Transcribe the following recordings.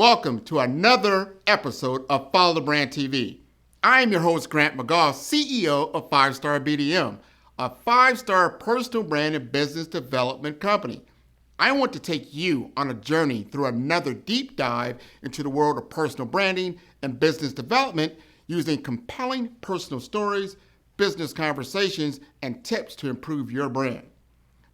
Welcome to another episode of Follow the Brand TV. I am your host, Grant McGaugh, CEO of 5-Star BDM, a 5-star personal brand and business development company. I want to take you on a journey through another deep dive into the world of personal branding and business development using compelling personal stories, business conversations, and tips to improve your brand.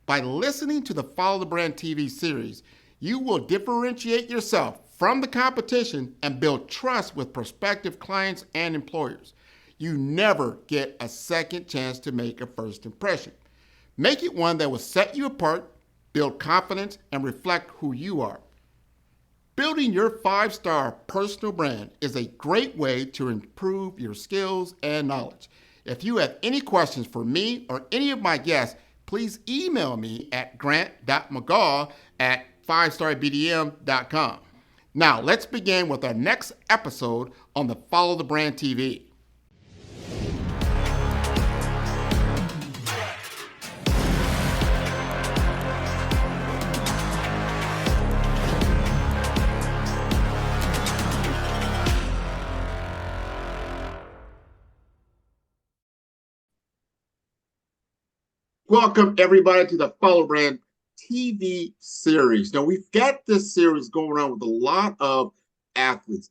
By listening to the Follow the Brand TV series, you will differentiate yourself from the competition and build trust with prospective clients and employers. You never get a second chance to make a first impression. Make it one that will set you apart, build confidence, and reflect who you are. Building your 5-star personal brand is a great way to improve your skills and knowledge. If you have any questions for me or any of my guests, please email me at grant.mcgaugh@5starbdm.com. Now, let's begin with our next episode on the Follow the Brand TV. Welcome, everybody, to the Follow Brand TV series. Now, we've got this series going on with a lot of athletes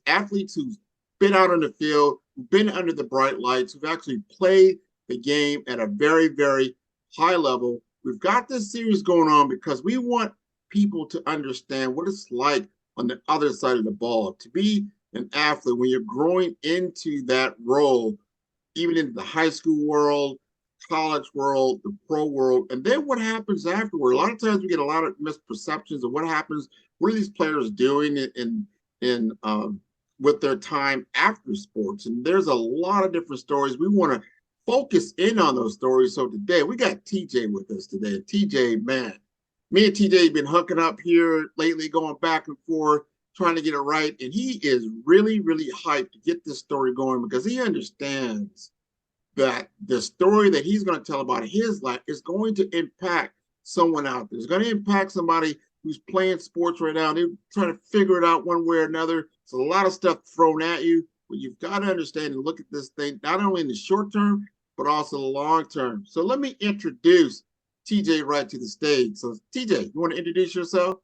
who've been out on the field, who've been under the bright lights, who've actually played the game at a very, very high level. We've got this series going on because we want people to understand what it's like on the other side of the ball, to be an athlete when you're growing into that role, even in the high school world, college world, the pro world, and then what happens afterward. A lot of times we get a lot of misperceptions of what happens. What are these players doing in with their time after sports? And there's a lot of different stories. We want to focus in on those stories. So today we got TJ with us today. TJ, man, me and TJ have been hooking up here lately, going back and forth, trying to get it right. And he is really, really hyped to get this story going because he understands that the story that he's going to tell about his life is going to impact someone out there. It's going to impact somebody who's playing sports right now. They're trying to figure it out one way or another. It's a lot of stuff thrown at you, but you've got to understand and look at this thing, not only in the short term, but also the long term. So let me introduce TJ Wright to the stage. So TJ, you want to introduce yourself?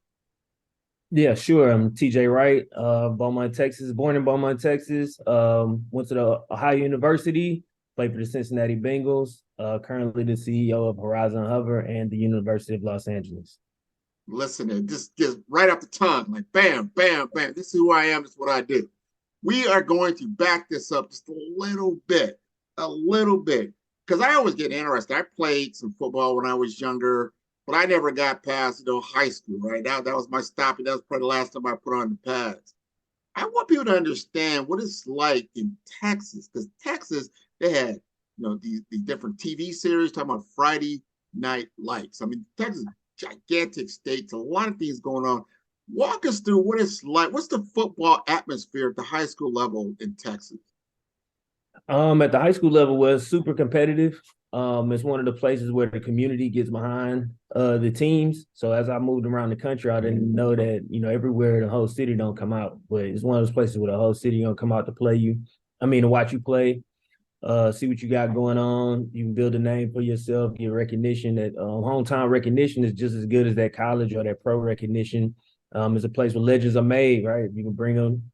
Yeah, sure. I'm TJ Wright, Beaumont, Texas, born in Beaumont, Texas. Went to the Ohio University. Played for the Cincinnati Bengals, currently the CEO of Horizon Hover and the University of Los Angeles. Listen, it just right off the tongue, like bam, bam, bam. This is who I am. This is what I do. We are going to back this up just a little bit, because I always get interested. I played some football when I was younger, but I never got past, high school, right? That was my stopping. That was probably the last time I put on the pads. I want people to understand what it's like in Texas, because Texas, they had, these different TV series talking about Friday Night Lights. I mean, Texas is a gigantic state, a lot of things going on. Walk us through what it's like. What's the football atmosphere at the high school level in Texas? At the high school level was super competitive. It's one of the places where the community gets behind the teams. So as I moved around the country, I didn't know that, everywhere the whole city don't come out, but it's one of those places where the whole city don't come out to to watch you play. See what you got going on. You can build a name for yourself, get recognition. That hometown recognition is just as good as that college or that pro recognition. It's a place where legends are made, right? You can bring them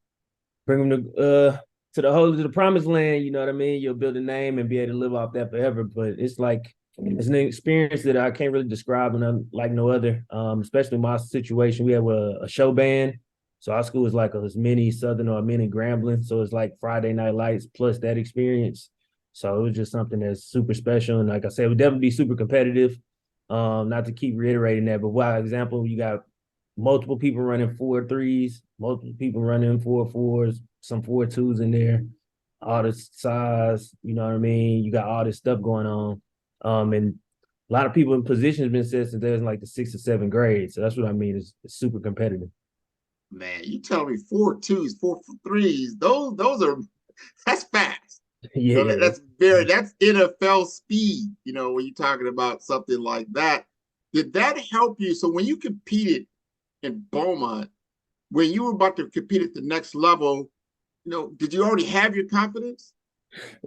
to the promised land. You know what I mean? You'll build a name and be able to live off that forever. But it's an experience that I can't really describe, and like no other. Especially my situation, we have a show band. So our school is like a mini Southern or a mini Grambling. So it's like Friday Night Lights plus that experience. So it was just something that's super special. And like I said, it would definitely be super competitive. Not to keep reiterating that, but for example, you got multiple people running 4-3s, multiple people running 4-4s, some 4-2s in there, all the size, you know what I mean? You got all this stuff going on. And a lot of people in positions been said since they're in like the 6th or 7th grade. So that's what I mean. It's super competitive. Man, you tell me 4-2s, 4-3s, those are, that's fast. Yeah. So that's NFL speed, when you're talking about something like that. Did that help you? So when you competed in Beaumont, when you were about to compete at the next level, did you already have your confidence?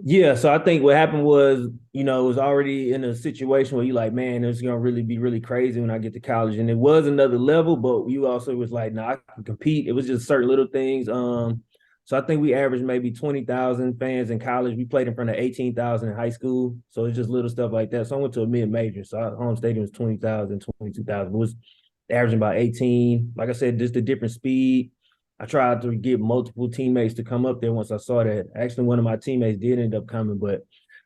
Yeah, so I think what happened was, it was already in a situation where you like, man, it's gonna really be really crazy when I get to college. And it was another level, but you also was like, nah, I can compete. It was just certain little things. So I think we averaged maybe 20,000 fans in college. We played in front of 18,000 in high school. So it's just little stuff like that. So I went to a mid-major. So our home stadium was 20,000, 22,000. It was averaging about 18. Like I said, just a different speed. I tried to get multiple teammates to come up there once I saw that. Actually, one of my teammates did end up coming, but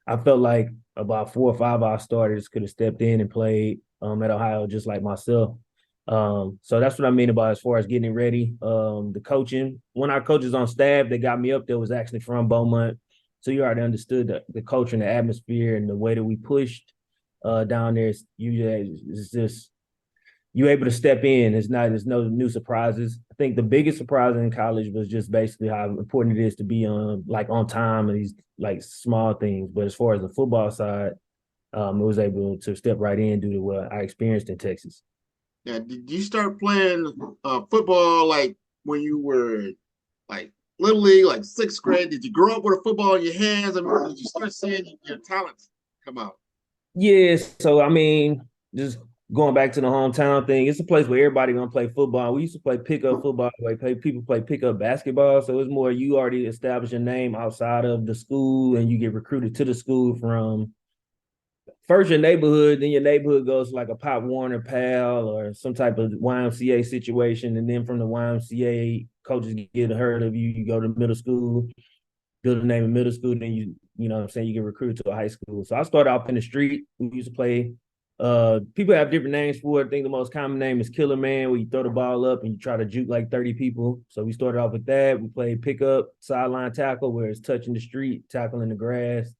I felt like about 4 or 5 of our starters could have stepped in and played at Ohio just like myself. So that's what I mean about as far as getting ready. The coaching, one of our coaches on staff that got me up there was actually from Beaumont. So you already understood the culture and the atmosphere and the way that we pushed down there. It's just you're able to step in. There's no new surprises. I think the biggest surprise in college was just basically how important it is to be on time and these like small things. But as far as the football side, it was able to step right in due to what I experienced in Texas. Yeah, did you start playing football like when you were like little league, like sixth grade? Did you grow up with a football in your hands? I mean, did you start seeing your talents come out? Yes, so I mean, just going back to the hometown thing, it's a place where everybody gonna play football. We used to play pickup football, like people play pickup basketball. So it's more you already establish your name outside of the school, and you get recruited to the school from first your neighborhood, then your neighborhood goes to like a Pop Warner Pal or some type of YMCA situation, and then from the YMCA, coaches get a herd of you. You go to middle school, build a name in middle school, then you know what I'm saying, you get recruited to a high school. So I started off in the street. We used to play. People have different names for it. I think the most common name is Killer Man, where you throw the ball up and you try to juke like 30 people. So we started off with that. We played pickup, sideline tackle, where it's touching the street, tackling the grass.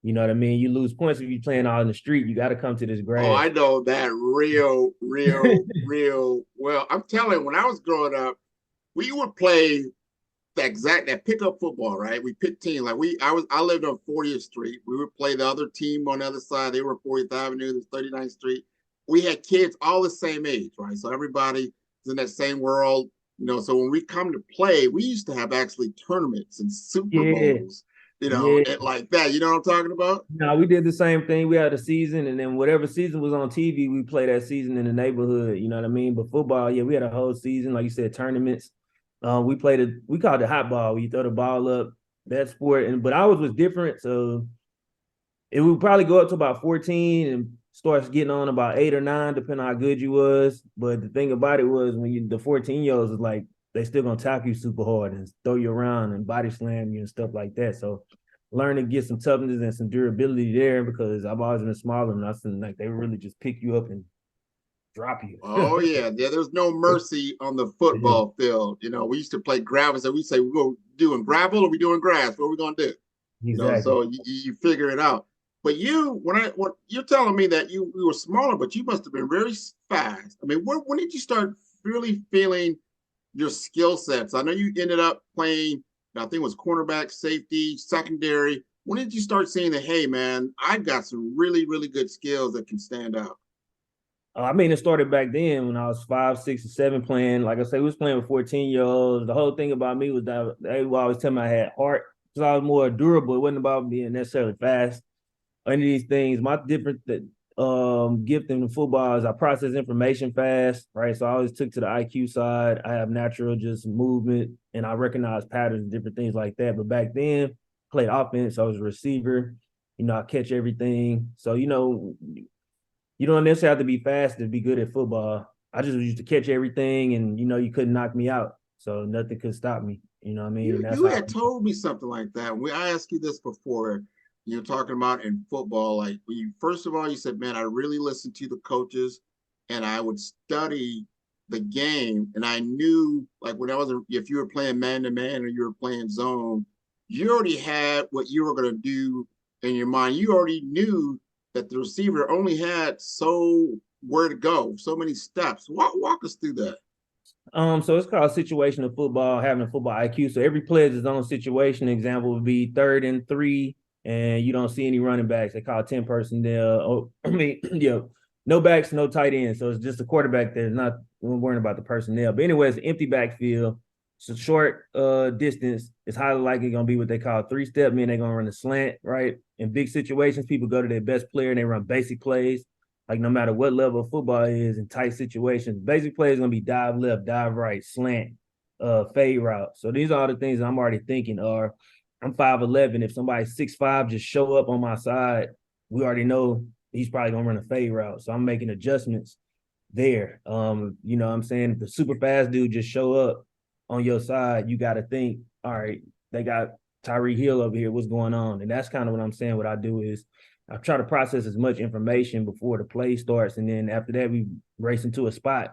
You know what I mean? You lose points if you're playing out in the street. You got to come to this Oh, I grass. know that real well. I'm telling you, when I was growing up, we would play that pickup football, right? We picked teams like I lived on 40th Street. We would play the other team on the other side. They were 40th Avenue, there's 39th Street. We had kids all the same age, right? So everybody is in that same world, So when we come to play, we used to have actually tournaments and Super Yeah, Bowls, yeah. and like that. You know what I'm talking about? No, we did the same thing. We had a season, and then whatever season was on TV, we played that season in the neighborhood. You know what I mean? But football, yeah, we had a whole season, like you said, tournaments. We called it hot ball. You throw the ball up, that sport, but ours was different. So it would probably go up to about 14 and starts getting on about 8 or 9, depending on how good you was. But the thing about it was the 14-year-olds is like they still gonna tackle you super hard and throw you around and body slam you and stuff like that. So learn to get some toughness and some durability there because I've always been smaller and I seen like they really just pick you up and drop you. Oh yeah, there's no mercy on the Yeah, football field. We used to play gravel, so we say we go doing gravel or we doing grass. What are we gonna do? exactly. So you figure it out. But when you're telling me that you were smaller, but you must have been very fast. I mean, when did you start really feeling your skill sets? I know you ended up playing, I think it was cornerback, safety, secondary. When did you start seeing that, hey man, I've got some really, really good skills that can stand out? I mean, it started back then when I was 5, 6, or 7 playing. Like I said, we was playing with 14-year-olds. The whole thing about me was that they would always tell me I had heart because I was more durable. It wasn't about being necessarily fast. Any of these things, my different gift in football is I process information fast, right? So I always took to the IQ side. I have natural just movement and I recognize patterns and different things like that. But back then, played offense. I was a receiver. I catch everything. So, you don't necessarily have to be fast to be good at football. I just used to catch everything and you couldn't knock me out. So nothing could stop me. You know what I mean? You And that's you how had told me something like that. I asked you this before. You're talking about in football, like when you first of all you said, "Man, I really listened to the coaches, and I would study the game, and I knew like when I was if you were playing man to man or you were playing zone, you already had what you were going to do in your mind. You already knew that the receiver only had where to go, so many steps. Walk us through that. So it's called situational football, having a football IQ. So every player is his own situation. Example would be 3rd and 3, and you don't see any running backs. They call 10 personnel. Oh, I mean, yeah, no backs, no tight ends. So it's just a quarterback there. Not worrying about the personnel. But anyway, it's an empty backfield. It's a short distance. It's highly likely going to be what they call three-step, meaning they're going to run a slant, right? In big situations, people go to their best player and they run basic plays. Like no matter what level of football it is in tight situations, basic play is going to be dive left, dive right, slant, fade route. So these are all the things I'm already thinking are I'm 5'11". If somebody's 6'5", just show up on my side, we already know he's probably gonna run a fade route. So I'm making adjustments there. You know what I'm saying? If the super fast dude just show up on your side, you gotta think, all right, they got Tyreek Hill over here, what's going on? And that's kind of what I'm saying. What I do is I try to process as much information before the play starts. And then after that, we race into a spot.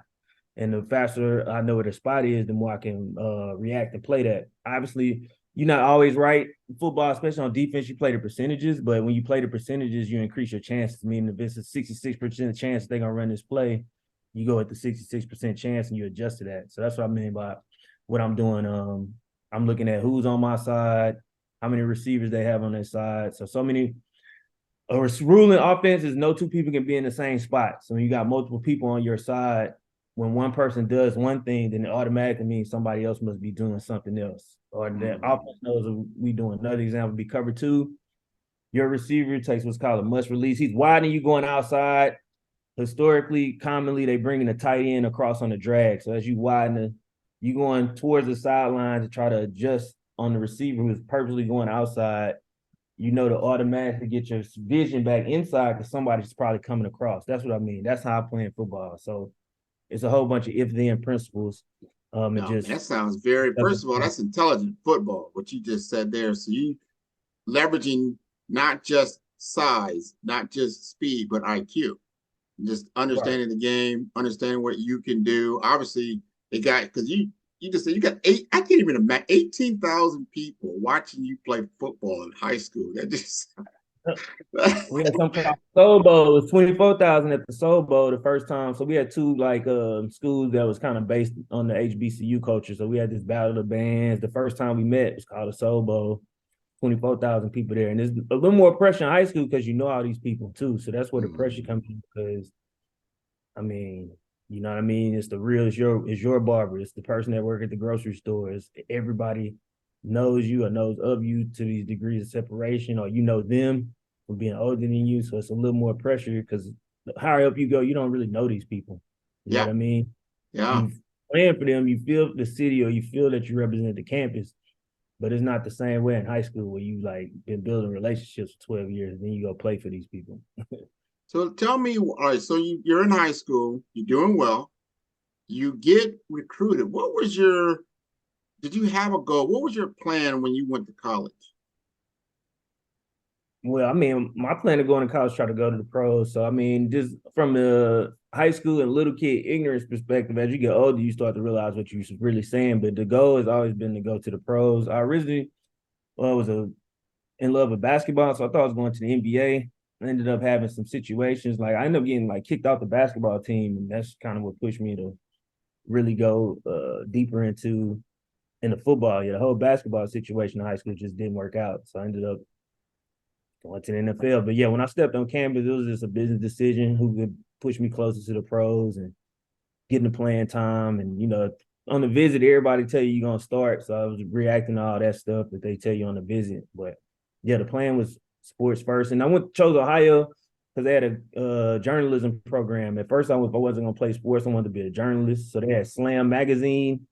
And the faster I know where the spot is, the more I can react and play that. Obviously, you're not always right in football, especially on defense. You play the percentages, but when you play the percentages, you increase your chances. I mean, if it's a 66% chance they're gonna run this play, you go at the 66% chance and you adjust to that. So that's what I mean by what I'm doing. I'm looking at who's on my side, how many receivers they have on their side. So many. A rule in offense is no two people can be in the same spot. So when you got multiple people on your side, when one person does one thing, then it automatically means somebody else must be doing something else. Or the offense knows we doing. Another example would be cover two. Your receiver takes what's called a must release. He's widening you going outside. Historically, commonly, they bring in a tight end across on the drag. So as you widen, you going towards the sideline to try to adjust on the receiver who's purposely going outside. You know to automatically get your vision back inside because somebody's probably coming across. That's what I mean. That's how I play in football. So it's a whole bunch of if-then principles. And No, just that sounds very, first of all, that's intelligent football, what you just said there. So you leveraging not just size, not just speed, but IQ. Just understanding the game, understanding what you can do. Obviously, it got because you just said you got I can't even imagine 18,000 people watching you play football in high school. That just we had some called Soul Bowl. It was 24,000 at the Soul Bowl the first time. So we had two schools that was kind of based on the HBCU culture. So we had this battle of bands. The first time we met it was called a Soul Bowl. 24,000 people there. And there's a little more pressure in high school because you know all these people too. So that's where the pressure comes in because, I mean, you know what I mean? It's the real, it's your barber. It's the person that work at the grocery store. It's everybody knows you or knows of you to these degrees of separation, or you know them from being older than you. So it's a little more pressure because the higher up you go, you don't really know these people. You know what I mean? Yeah. You playing for them, you feel the city or you feel that you represent the campus. But it's not the same way in high school where you like been building relationships for 12 years, and then you go play for these people. So tell me, all right, so you're in high school, you're doing well, you get recruited. Did you have a goal? What was your plan when you went to college? Well, I mean, my plan of going to college, try to go to the pros. So, I mean, just from the high school and little kid ignorance perspective, as you get older, you start to realize what you're really saying. But the goal has always been to go to the pros. I originally was in love with basketball, so I thought I was going to the NBA. I ended up having some situations. Like, I ended up getting, kicked off the basketball team, and that's kind of what pushed me to really go deeper into the football. Yeah, the whole basketball situation in high school just didn't work out. So I ended up going to the NFL. But yeah, when I stepped on campus, it was just a business decision who could push me closer to the pros and getting the playing time. And, you know, on the visit, everybody tell you you're going to start. So I was reacting to all that stuff that they tell you on the visit. But yeah, the plan was sports first. And I chose Ohio because they had a journalism program. At first, I wasn't going to play sports. I wanted to be a journalist. So they had Slam Magazine,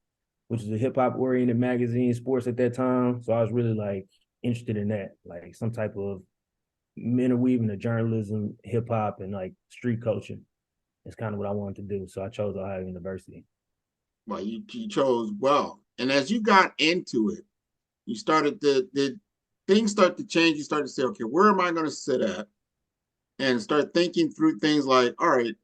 which is a hip-hop oriented magazine, sports at that time. So I was really interested in that, like some type of interweaving of journalism, hip hop, and street culture. It's kind of what I wanted to do. So I chose Ohio University. Well, you chose well. And as you got into it, you started the things start to change. You start to say, okay, where am I going to sit at? And start thinking through things like, all right,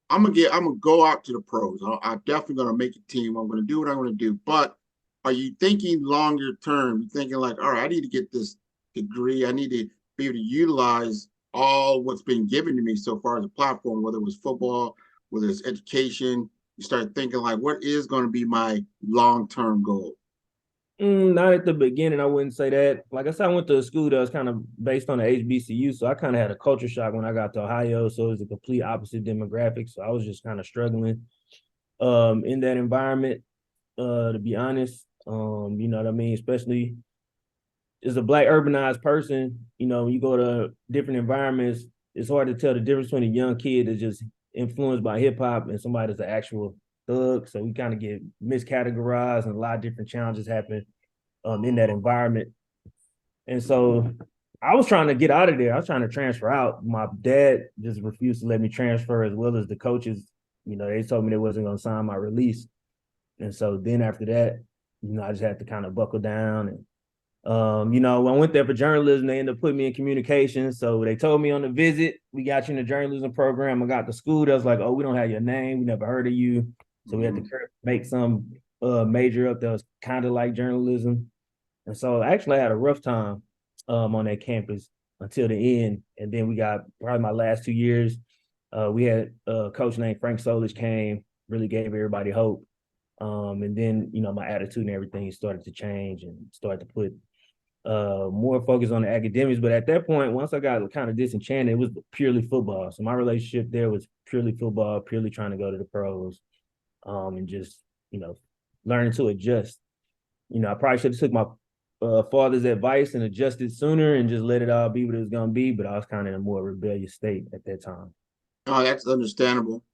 I'm gonna go out to the pros. I'm definitely gonna make a team. I'm gonna do what I'm gonna do. But are you thinking longer term? You're thinking like, all right, I need to get this degree. I need to be able to utilize all what's been given to me so far as a platform, whether it was football, whether it's education. You start thinking like, what is going to be my long-term goal? Not at the beginning, I wouldn't say that. Like I said, I went to a school that was kind of based on the HBCU, so I kind of had a culture shock when I got to Ohio. So it was a complete opposite demographic. So I was just kind of struggling in that environment, to be honest. You know what I mean? Especially as a black urbanized person, you know, when you go to different environments, it's hard to tell the difference between a young kid that's just influenced by hip hop and somebody that's an actual thug. So we kind of get miscategorized, and a lot of different challenges happen in that environment. And so I was trying to get out of there. I was trying to transfer out. My dad just refused to let me transfer, as well as the coaches. You know, they told me they wasn't going to sign my release. And so then after that, you know, I just had to kind of buckle down. And, you know, when I went there for journalism, they ended up putting me in communications. So they told me on the visit, we got you in the journalism program. I got to school. They was like, oh, we don't have your name. We never heard of you. So we had to make some major up that was kind of like journalism. And so actually I had a rough time on that campus until the end. And then we got probably my last 2 years. We had a coach named Frank Solich came, really gave everybody hope. And then, you know, my attitude and everything started to change and started to put more focus on the academics. But at that point, once I got kind of disenchanted, it was purely football. So my relationship there was purely football, purely trying to go to the pros, and just, you know, learning to adjust. You know, I probably should have took my father's advice and adjusted sooner and just let it all be what it was going to be. But I was kind of in a more rebellious state at that time. Oh, that's understandable.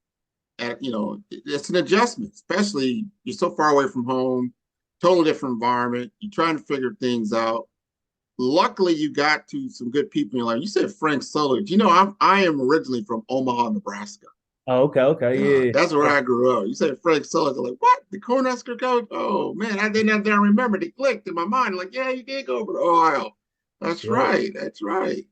And, you know, it's an adjustment, especially you're so far away from home, totally different environment. You're trying to figure things out. Luckily, you got to some good people in your life. You said Frank Solich. You know, I am originally from Omaha, Nebraska. Oh, okay, yeah. That's where I grew up. You said Frank Solich. I'm like, what? The Cornhusker coach? Oh man, I didn't remember. It clicked in my mind. Like, yeah, you did go over to Ohio. That's Yep. right. That's right.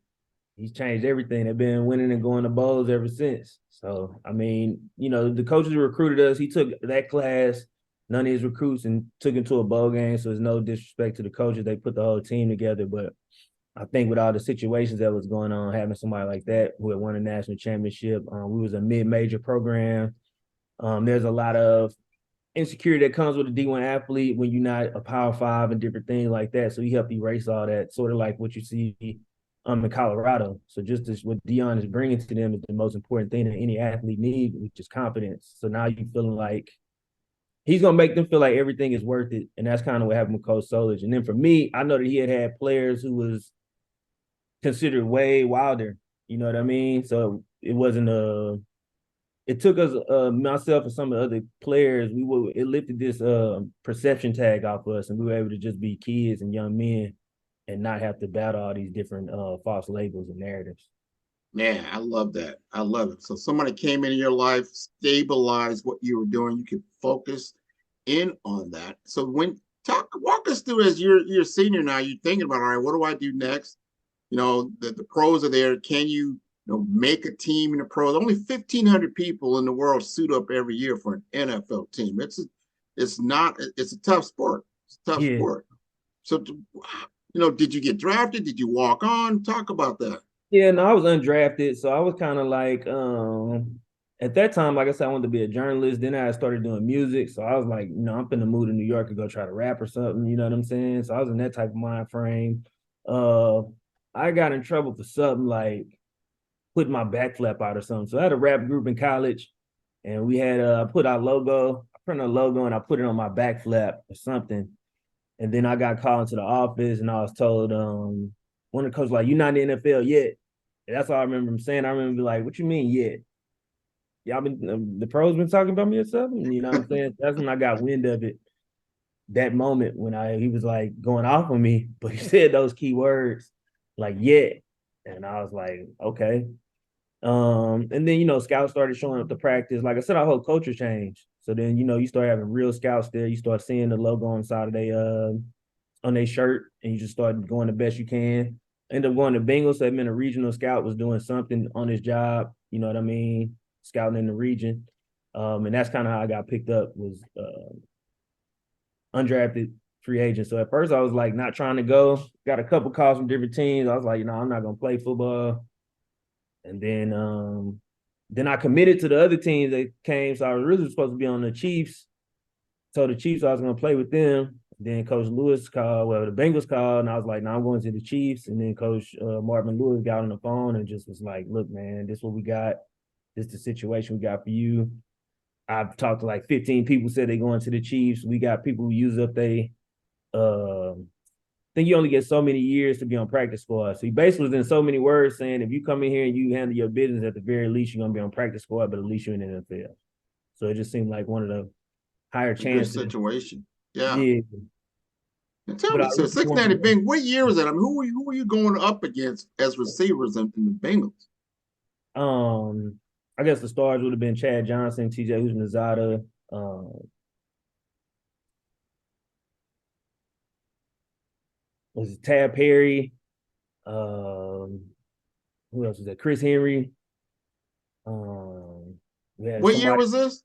He's changed everything. They've been winning and going to bowls ever since. So, I mean, you know, the coaches who recruited us, he took that class, none of his recruits, and took him to a bowl game. So there's no disrespect to the coaches. They put the whole team together. But I think with all the situations that was going on, having somebody like that who had won a national championship, we was a mid-major program. There's a lot of insecurity that comes with a D1 athlete when you're not a Power Five and different things like that. So he helped erase all that, sort of like what you see in Colorado. So just as what Dion is bringing to them is the most important thing that any athlete needs, which is confidence. So now you're feeling like he's gonna make them feel like everything is worth it, and that's kind of what happened with Coach Solich. And then for me, I know that he had players who was considered way wilder. You know what I mean? So it wasn't a. It took us, myself and some of the other players, it lifted this perception tag off us, and we were able to just be kids and young men and not have to battle all these different false labels and narratives. Man, I love that. I love it. So somebody came into your life, stabilized what you were doing. You could focus in on that. So walk us through as you're a senior now, you're thinking about, all right, what do I do next? You know, the pros are there. Can you know, make a team in the pros? Only 1,500 people in the world suit up every year for an NFL team. It's a tough sport. It's a tough Yeah. sport. So, you know, did you get drafted? Did you walk on? Talk about that. Yeah, no, I was undrafted. So I was kind of like, at that time, like I said, I wanted to be a journalist. Then I started doing music. So I was like, you know, I'm finna move to New York and go try to rap or something. You know what I'm saying? So I was in that type of mind frame. Uh, I got in trouble for something like putting my back flap out or something. So I had a rap group in college, and we had put our logo. I printed a logo and I put it on my back flap or something. And then I got called into the office and I was told, one of the coaches like, "You're not in the NFL yet." And that's all I remember him saying. I remember like, "What you mean yet? Y'all been the pros been talking about me or something?" You know what I'm saying? That's when I got wind of it. That moment when he was like going off on me, but he said those key words like yet. And I was like, okay. And then, you know, scouts started showing up to practice. Like I said, our whole culture changed. So then, you know, you start having real scouts there. You start seeing the logo on the side of on their shirt, and you just start going the best you can. End up going to Bengals. So that meant a regional scout was doing something on his job. You know what I mean? Scouting in the region. And that's kind of how I got picked up, was undrafted free agent. So at first I was like not trying to go. Got a couple calls from different teams. I was like, you know, I'm not gonna play football. And then I committed to the other teams that came. So I was really supposed to be on the Chiefs. So the Chiefs, I was gonna play with them. Then Coach Lewis called, well, the Bengals called, and I was like, no, I'm going to the Chiefs. And then Coach Marvin Lewis got on the phone and just was like, look, man, this is what we got. This is the situation we got for you. I've talked to like 15 people said they're going to the Chiefs. We got people who use up I think you only get so many years to be on practice squad. So he basically was in so many words saying, if you come in here and you handle your business, at the very least, you're going to be on practice squad, but at least you're in the NFL. So it just seemed like one of the higher chances. Good situation. Yeah. Yeah. And tell me, so Cincinnati Bengals, what year was that? I mean, who were you going up against as receivers in the Bengals? I guess the stars would have been Chad Johnson, TJ Houshmandzadeh, was it Tad Perry? Who else was that? Chris Henry. What year was this?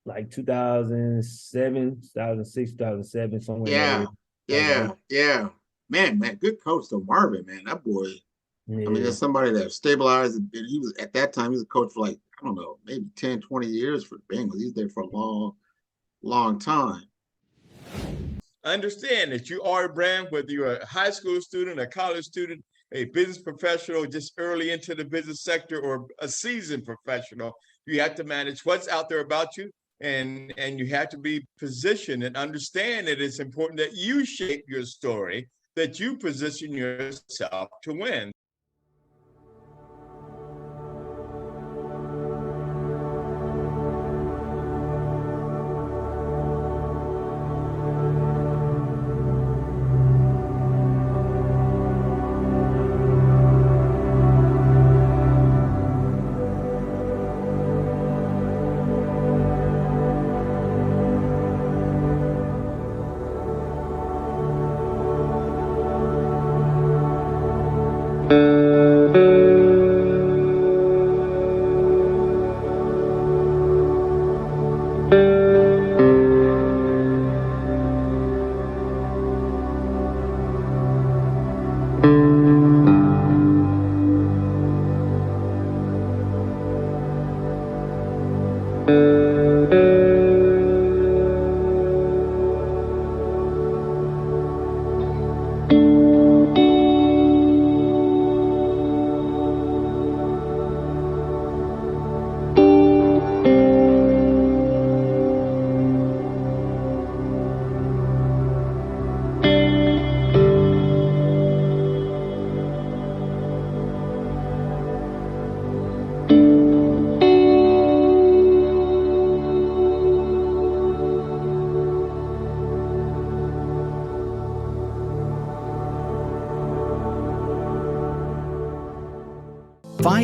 Like 2007, 2006, 2007, somewhere. Yeah. Man, good coach though, Marvin, man. That boy. Yeah. I mean, there's somebody that stabilized. He was at that time, he was a coach for like, I don't know, maybe 10, 20 years for the Bengals. He's there for a long time. Understand that you are a brand, whether you're a high school student, a college student, a business professional, just early into the business sector, or a seasoned professional. You have to manage what's out there about you, and you have to be positioned and understand that it's important that you shape your story, that you position yourself to win.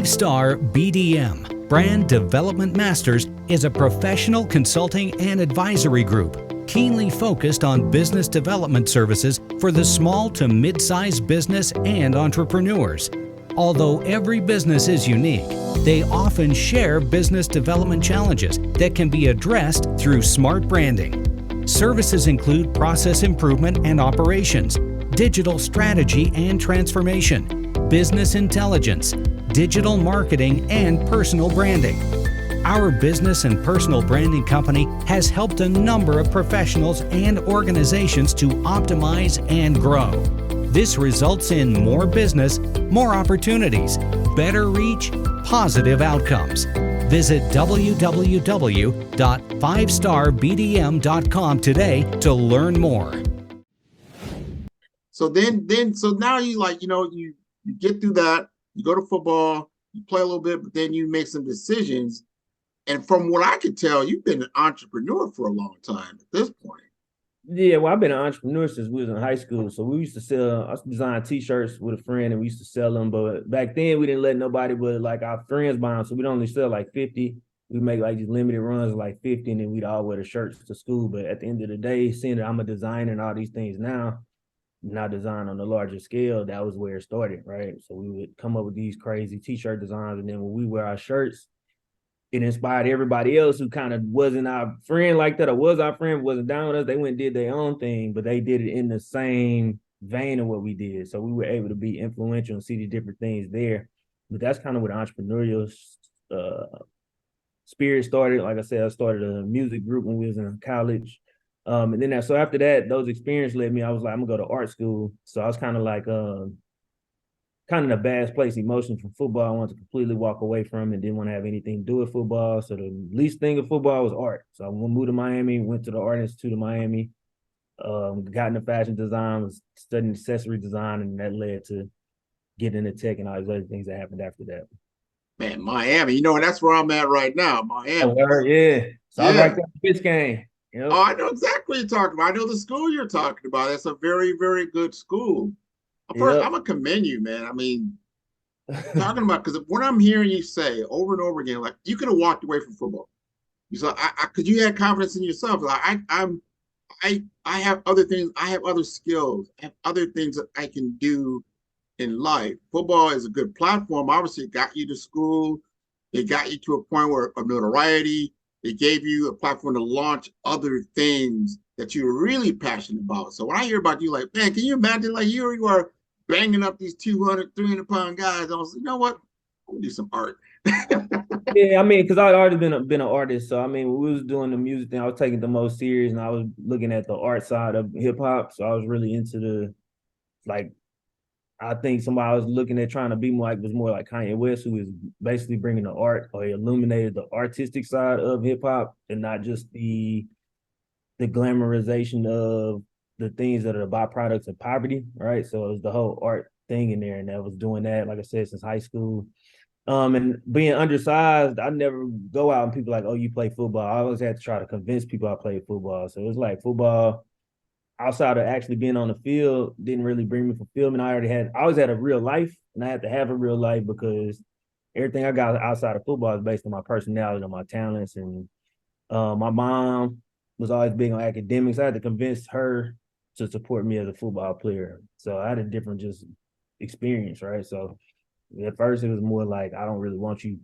STAR BDM, Brand Development Masters, is a professional consulting and advisory group keenly focused on business development services for the small to mid-sized business and entrepreneurs. Although every business is unique, they often share business development challenges that can be addressed through smart branding. Services include process improvement and operations, digital strategy and transformation, business intelligence, digital marketing, and personal branding. Our business and personal branding company has helped a number of professionals and organizations to optimize and grow. This results in more business, more opportunities, better reach, positive outcomes. Visit www.5starbdm.com today to learn more. So now you get through that. You go to football, you play a little bit, but then you make some decisions. And from what I could tell, you've been an entrepreneur for a long time at this point. Yeah, well, I've been an entrepreneur since we was in high school. So we used to sell, I designed T-shirts with a friend and we used to sell them. But back then we didn't let nobody but like our friends buy them. So we'd only sell like 50. We'd make like these limited runs of like 50 and then we'd all wear the shirts to school. But at the end of the day, seeing that I'm a designer and all these things now design on a larger scale, that was where it started, right? So we would come up with these crazy T-shirt designs. And then when we wear our shirts, it inspired everybody else who kind of wasn't our friend like that or was our friend, wasn't down with us. They went and did their own thing, but they did it in the same vein of what we did. So we were able to be influential and see the different things there. But that's kind of what entrepreneurial spirit started. Like I said, I started a music group when we was in college. And then so after that, those experiences led me, I was like, I'm gonna go to art school. So I was kind of like kind of in a bad place emotionally from football. I wanted to completely walk away from it, didn't want to have anything to do with football. So the least thing of football was art. So I moved to Miami, went to the Art Institute of Miami, got into fashion design, was studying accessory design, and that led to getting into tech and all these other things that happened after that. Man, Miami, and that's where I'm at right now, Miami. Yeah. So I was right Yeah. there in Biscayne. Yep. Oh, I know exactly what you're talking about. I know the school you're talking about. That's a very, very good school. First, Yep. I'm gonna commend you, man. I mean, talking about, because what I'm hearing you say over and over again, like you could have walked away from football. You said, because you had confidence in yourself. Like I have other things. I have other skills. I have other things that I can do in life. Football is a good platform. Obviously, it got you to school. It got you to a point where of notoriety. It gave you a platform to launch other things that you're really passionate about. So when I hear about you, like, man, can you imagine, like, you are banging up these 200, 300-pound guys? I was like, you know what? I'm gonna do some art. Yeah, I mean, because I'd already been an artist. So I mean, when we was doing the music thing, I was taking it the most serious, and I was looking at the art side of hip hop. So I was really into the, like, I think somebody I was looking at trying to be more like was more like Kanye West, who is basically bringing the art, or he illuminated the artistic side of hip hop and not just the glamorization of the things that are the byproducts of poverty, right? So it was the whole art thing in there, and I was doing that, like I said, since high school. And being undersized, I never go out and people like, oh, you play football. I always had to try to convince people I played football. So it was like football, outside of actually being on the field, didn't really bring me fulfillment. I always had a real life, and I had to have a real life because everything I got outside of football is based on my personality, on my talents. And my mom was always big on academics. I had to convince her to support me as a football player. So I had a different just experience, right? So at first it was more like, I don't really want you,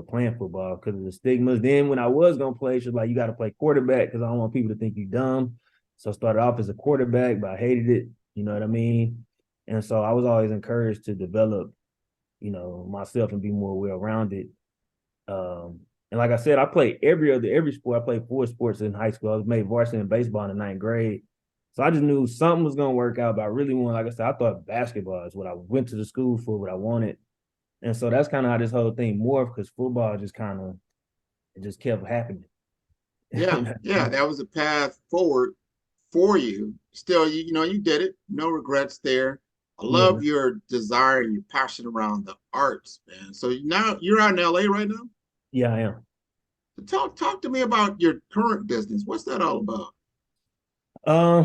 playing football because of the stigmas. Then when I was going to play, she was like, you got to play quarterback because I don't want people to think you dumb. So I started off as a quarterback, but I hated it. You know what I mean? And so I was always encouraged to develop, myself and be more well-rounded. And like I said, I played every sport. I played 4 sports in high school. I was made varsity in baseball in the 9th grade. So I just knew something was going to work out, but I really wanted, like I said, I thought basketball is what I went to the school for, what I wanted. And so that's kind of how this whole thing morphed, because football just it just kept happening. Yeah, that was a path forward for you. Still, you did it. No regrets there. I love your desire and your passion around the arts, man. So now you're out in LA right now? Yeah, I am. Talk to me about your current business. What's that all about?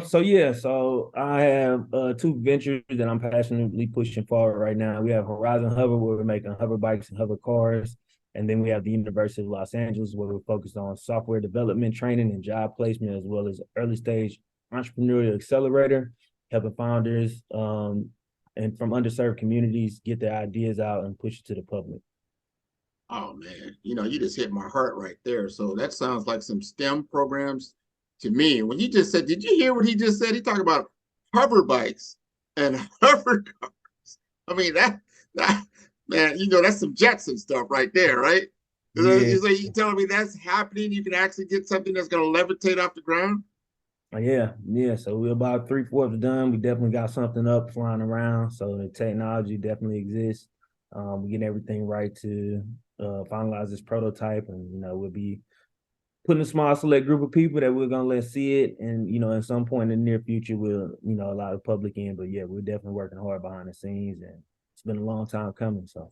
So I have 2 ventures that I'm passionately pushing forward right now. We have Horizon Hover, where we're making hover bikes and hover cars. And then we have the University of Los Angeles, where we're focused on software development, training, and job placement, as well as early stage entrepreneurial accelerator, helping founders and from underserved communities get their ideas out and push it to the public. Oh man, you just hit my heart right there. So that sounds like some STEM programs to me. When he just said, did you hear what he just said? He talked about hover bikes and hover cars. I mean, that man, that's some Jetson stuff right there, right? Yeah. So you telling me that's happening? You can actually get something that's going to levitate off the ground? Yeah. So we're about 3/4 done. We definitely got something up flying around. So the technology definitely exists. We're getting everything right to finalize this prototype, and we'll be putting a small select group of people that we're gonna let see it, and at some point in the near future we'll allow the public in. But yeah, we're definitely working hard behind the scenes, and it's been a long time coming. So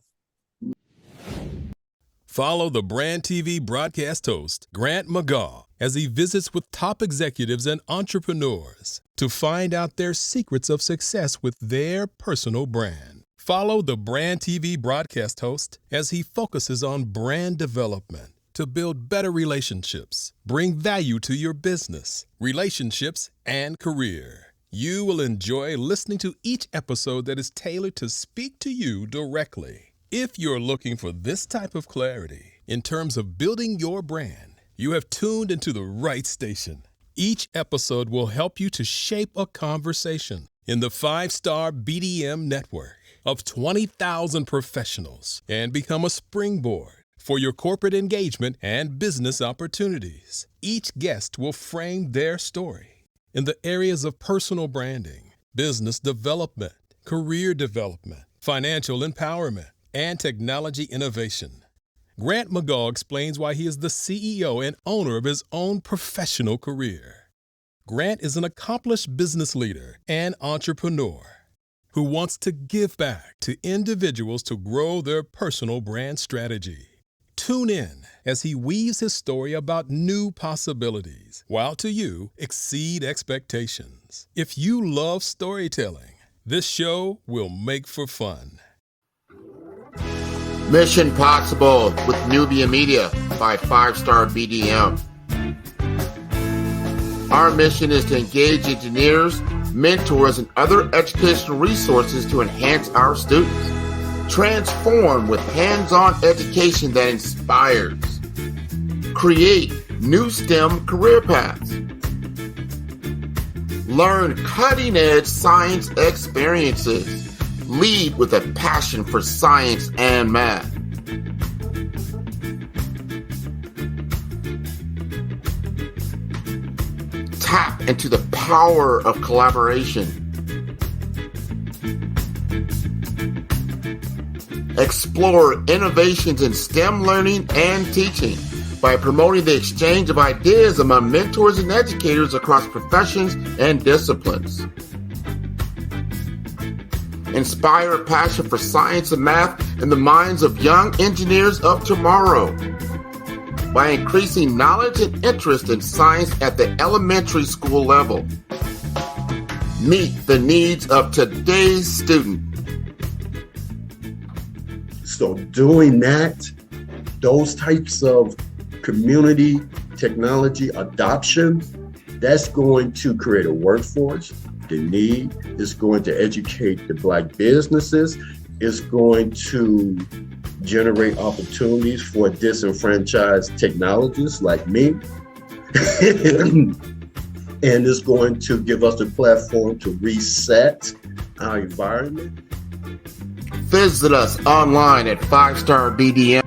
follow the Brand TV broadcast host, Grant McGaugh, as he visits with top executives and entrepreneurs to find out their secrets of success with their personal brand. Follow the Brand TV broadcast host as he focuses on brand development to build better relationships, bring value to your business, relationships, and career. You will enjoy listening to each episode that is tailored to speak to you directly. If you're looking for this type of clarity in terms of building your brand, you have tuned into the right station. Each episode will help you to shape a conversation in the 5-Star BDM network of 20,000 professionals and become a springboard for your corporate engagement and business opportunities. Each guest will frame their story in the areas of personal branding, business development, career development, financial empowerment, and technology innovation. Grant McGaugh explains why he is the CEO and owner of his own professional career. Grant is an accomplished business leader and entrepreneur who wants to give back to individuals to grow their personal brand strategy. Tune in as he weaves his story about new possibilities, while to you exceed expectations. If you love storytelling, this show will make for fun. Mission Possible with Nubia Media by 5-Star BDM. Our mission is to engage engineers, mentors, and other educational resources to enhance our students. Transform with hands-on education that inspires. Create new STEM career paths. Learn cutting-edge science experiences. Lead with a passion for science and math. Tap into the power of collaboration. Explore innovations in STEM learning and teaching by promoting the exchange of ideas among mentors and educators across professions and disciplines. Inspire a passion for science and math in the minds of young engineers of tomorrow by increasing knowledge and interest in science at the elementary school level. Meet the needs of today's student. So doing that, those types of community technology adoption, that's going to create a workforce. The need is going to educate the Black businesses. It's going to generate opportunities for disenfranchised technologists like me. And it's going to give us a platform to reset our environment. Visit us online at 5-Star BDM.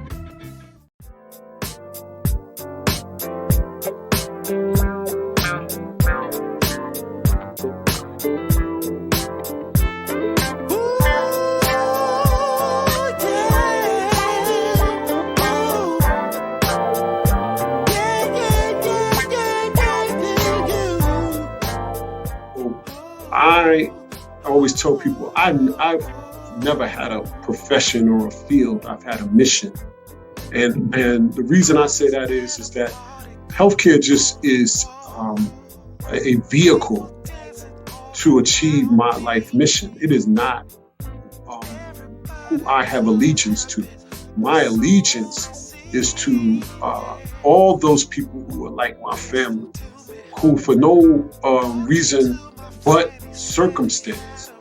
I always tell people I've never had a profession or a field. I've had a mission. And the reason I say that is that healthcare just is a vehicle to achieve my life mission. It is not who I have allegiance to. My allegiance is to all those people who are like my family, who for no reason but circumstance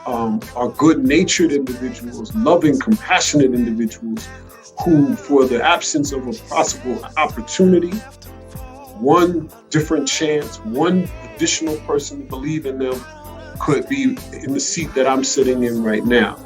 are good-natured individuals, loving, compassionate individuals who, for the absence of a possible opportunity, one different chance, one additional person to believe in them could be in the seat that I'm sitting in right now.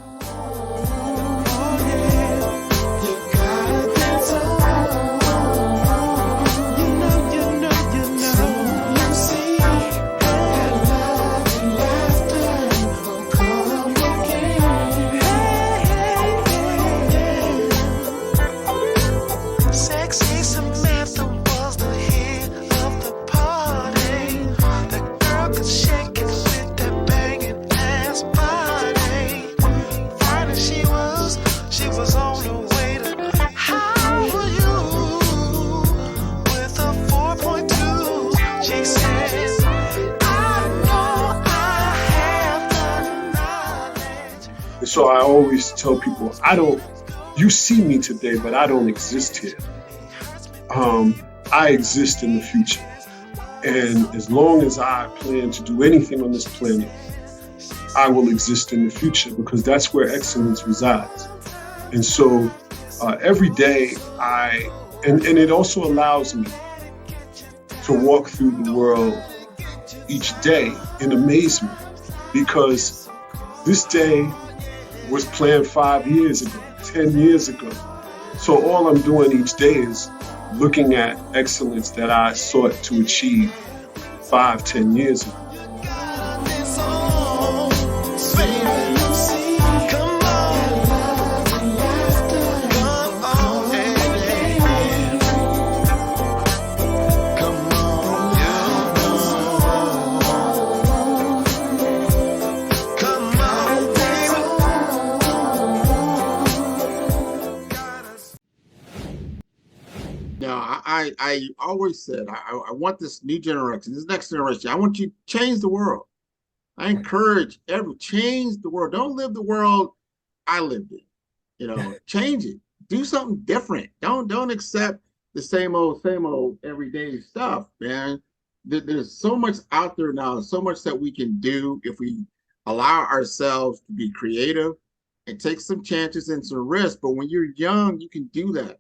So I always tell people, you see me today, but I don't exist here. I exist in the future. And as long as I plan to do anything on this planet, I will exist in the future because that's where excellence resides. And so every day and it also allows me to walk through the world each day in amazement because this day was planned 5 years ago, 10 years ago, So all I'm doing each day is looking at excellence that I sought to achieve 5, 10 years ago. Now, I always said I want this new generation, this next generation. I want you to change the world. I encourage change the world. Don't live the world I lived in. Change it. Do something different. Don't accept the same old everyday stuff, man. There's so much out there now, so much that we can do if we allow ourselves to be creative and take some chances and some risks. But when you're young, you can do that.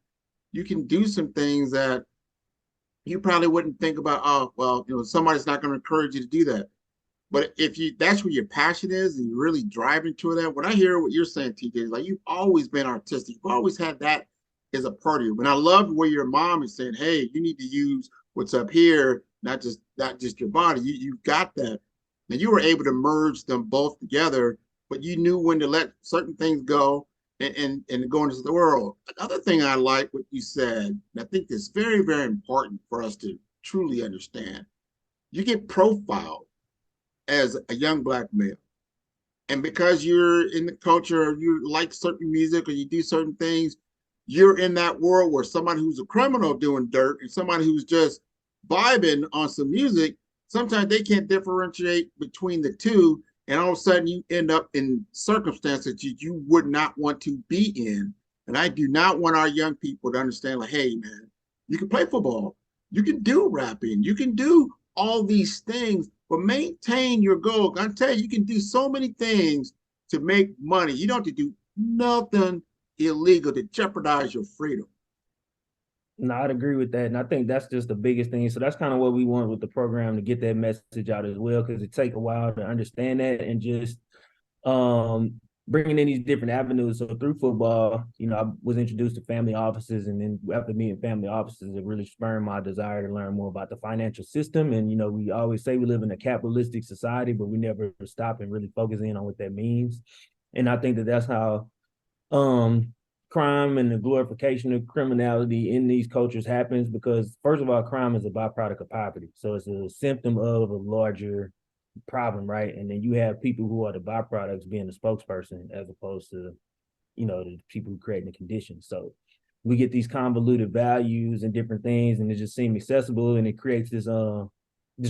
You can do some things that you probably wouldn't think about. Oh, well, somebody's not going to encourage you to do that. But if that's where your passion is and you're really driving toward that, when I hear what you're saying, TJ, is like you've always been artistic. You've always had that as a part of you. And I love where your mom is saying, hey, you need to use what's up here, not just your body. You've got that. And you were able to merge them both together, but you knew when to let certain things go and go into the world. Another thing I like what you said, and I think it's very, very important for us to truly understand. You get profiled as a young Black male. And because you're in the culture, or you like certain music, or you do certain things, you're in that world where somebody who's a criminal doing dirt and somebody who's just vibing on some music, sometimes they can't differentiate between the two. And all of a sudden you end up in circumstances that you would not want to be in. And I do not want our young people to understand, like, hey, man, you can play football, you can do rapping, you can do all these things, but maintain your goal. I tell you, you can do so many things to make money. You don't have to do nothing illegal to jeopardize your freedom. No, I'd agree with that. And I think that's just the biggest thing. So that's kind of what we want with the program, to get that message out as well, because it takes a while to understand that, and just bringing in these different avenues. So through football, I was introduced to family offices, and then after meeting family offices, it really spurred my desire to learn more about the financial system. And, we always say we live in a capitalistic society, but we never stop and really focus in on what that means. And I think that that's how crime and the glorification of criminality in these cultures happens, because first of all, crime is a byproduct of poverty. So it's a symptom of a larger problem, right? And then you have people who are the byproducts being the spokesperson, as opposed to, the people who create the conditions. So we get these convoluted values and different things, and it just seems accessible, and it creates this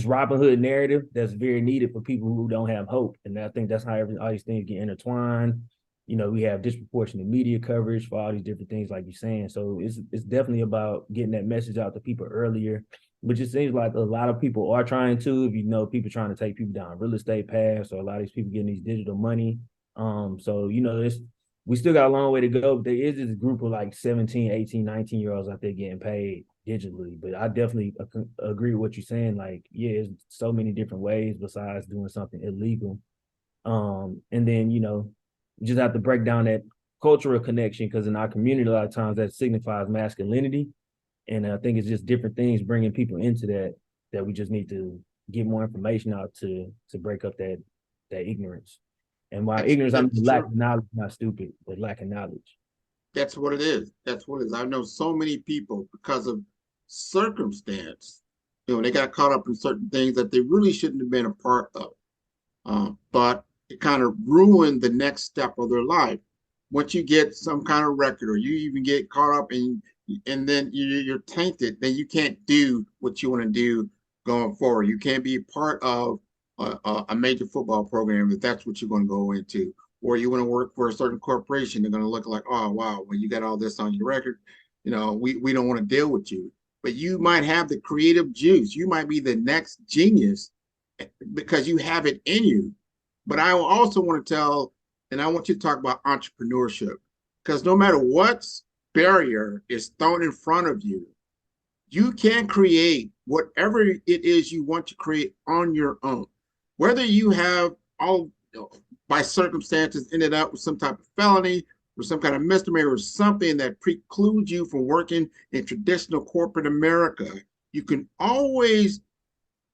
Robin Hood narrative that's very needed for people who don't have hope. And I think that's how all these things get intertwined. We have disproportionate media coverage for all these different things, like you're saying. So it's definitely about getting that message out to people earlier, which it seems like a lot of people are trying to. If people trying to take people down real estate paths, or a lot of these people getting these digital money. So, we still got a long way to go, but there is this group of like 17, 18, 19-year-olds out there getting paid digitally. But I definitely agree with what you're saying. Like, yeah, there's so many different ways besides doing something illegal. And then, you just have to break down that cultural connection, because in our community, a lot of times that signifies masculinity. And I think it's just different things bringing people into that we just need to get more information out to break up that ignorance. And while ignorance, I mean lack of knowledge, not stupid, but lack of knowledge. That's what it is. That's what it is. I know so many people, because of circumstance, they got caught up in certain things that they really shouldn't have been a part of. But it kind of ruined the next step of their life. Once you get some kind of record, or you even get caught up and then you're tainted, then you can't do what you want to do going forward. You can't be a part of a major football program if that's what you're going to go into, or you want to work for a certain corporation. They're going to look like, oh, wow, well, you got all this on your record. We don't want to deal with you. But you might have the creative juice. You might be the next genius because you have it in you. But I also want to I want you to talk about entrepreneurship, because no matter what barrier is thrown in front of you, you can create whatever it is you want to create on your own. Whether you have by circumstances ended up with some type of felony, or some kind of misdemeanor or something that precludes you from working in traditional corporate America, you can always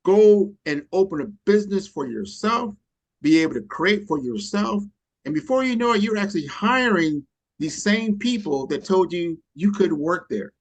go and open a business for yourself, be able to create for yourself. And before you know it, you're actually hiring these same people that told you you couldn't work there.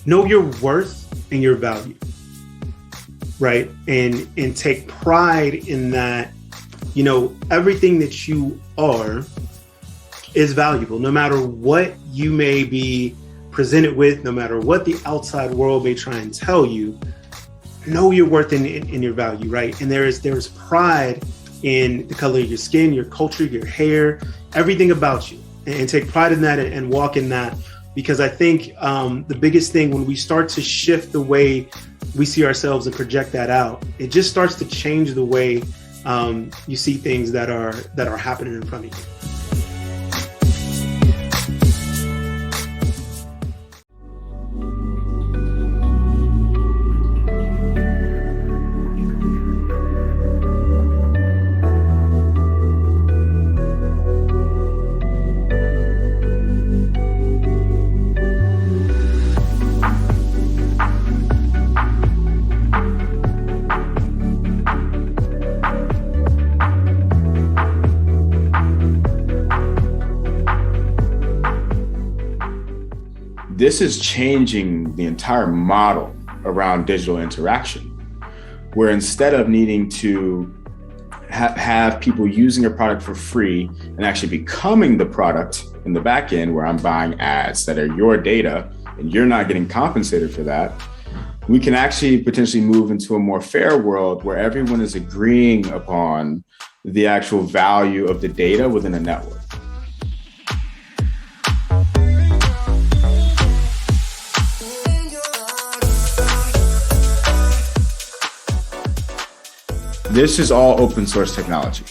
Know your worth and your value, right? And take pride in that, you know, everything that you are is valuable, no matter what you may be presented with, no matter what the outside world may try and tell you. Know your worth and your value, right? And there is pride in the color of your skin, your culture, your hair, everything about you, and take pride in that and walk in that. Because I think the biggest thing when we start to shift the way we see ourselves and project that out, it just starts to change the way you see things that are happening in front of you. This is changing the entire model around digital interaction, where instead of needing to have people using your product for free and actually becoming the product in the back end, where I'm buying ads that are your data and you're not getting compensated for that, we can actually potentially move into a more fair world where everyone is agreeing upon the actual value of the data within a network. This is all open source technology,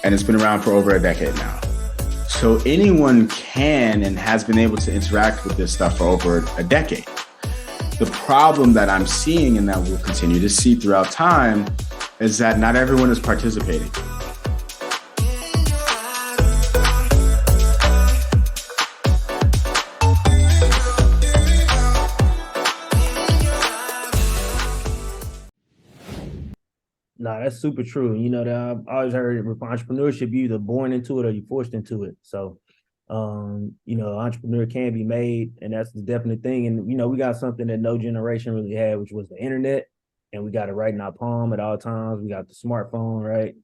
and it's been around for over a decade now. So anyone can and has been able to interact with this stuff for over a decade. The problem that I'm seeing, and that we'll continue to see throughout time, is that not everyone is participating. No, that's super true. You know, that I've always heard with entrepreneurship, you either born into it or you're forced into it. So, you know, entrepreneur can be made, and that's the definite thing. And, you know, we got something that no generation really had, which was the internet. and we got it right in our palm at all times. We got the smartphone, right?